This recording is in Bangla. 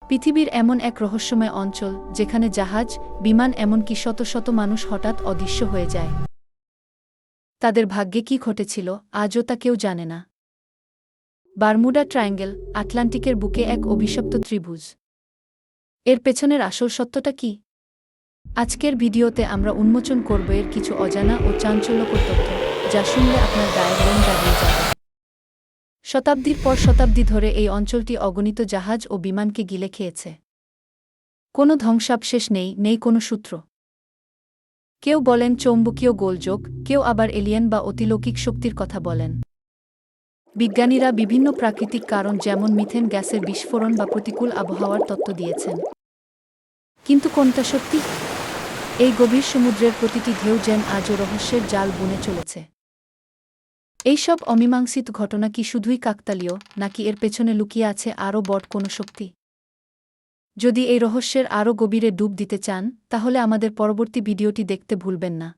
পৃথিবীর এমন এক রহস্যময় অঞ্চল যেখানে জাহাজ, বিমান এমনকি শত শত মানুষ হঠাৎ অদৃশ্য হয়ে যায়। তাদের ভাগ্যে কি ঘটেছিল আজও তা কেউ জানে না। বারমুডা ট্রায়াঙ্গেল, আটলান্টিকের বুকে এক অভিশপ্ত ত্রিভুজ। এর পেছনের আসল সত্যটা কি? আজকের ভিডিওতে আমরা উন্মোচন করব এর কিছু অজানা ও চাঞ্চল্যকর তথ্য, যা শুনলে আপনার গায়ের লোম দাঁড়িয়ে যাবে। শতাব্দীর পর শতাব্দী ধরে এই অঞ্চলটি অগণিত জাহাজ ও বিমানকে গিলে খেয়েছে। কোনো ধ্বংসাবশেষ নেই কোনো সূত্র। কেউ বলেন চৌম্বকীয় গোলযোগ, কেউ আবার এলিয়েন বা অতিলৌকিক শক্তির কথা বলেন। বিজ্ঞানীরা বিভিন্ন প্রাকৃতিক কারণ যেমন মিথেন গ্যাসের বিস্ফোরণ বা প্রতিকূল আবহাওয়ার তত্ত্ব দিয়েছেন। কিন্তু কোনটা সত্যি? এই গভীর সমুদ্রের প্রতিটি ঢেউ যেন আজও রহস্যের জাল বুনে চলেছে। এইসব অমীমাংসিত ঘটনা কি শুধুই কাকতালীয়, নাকি এর পেছনে লুকিয়ে আছে আরও বড় কোনো শক্তি? যদি এই রহস্যের আরও গভীরে ডুব দিতে চান, তাহলে আমাদের পরবর্তী ভিডিওটি দেখতে ভুলবেন না।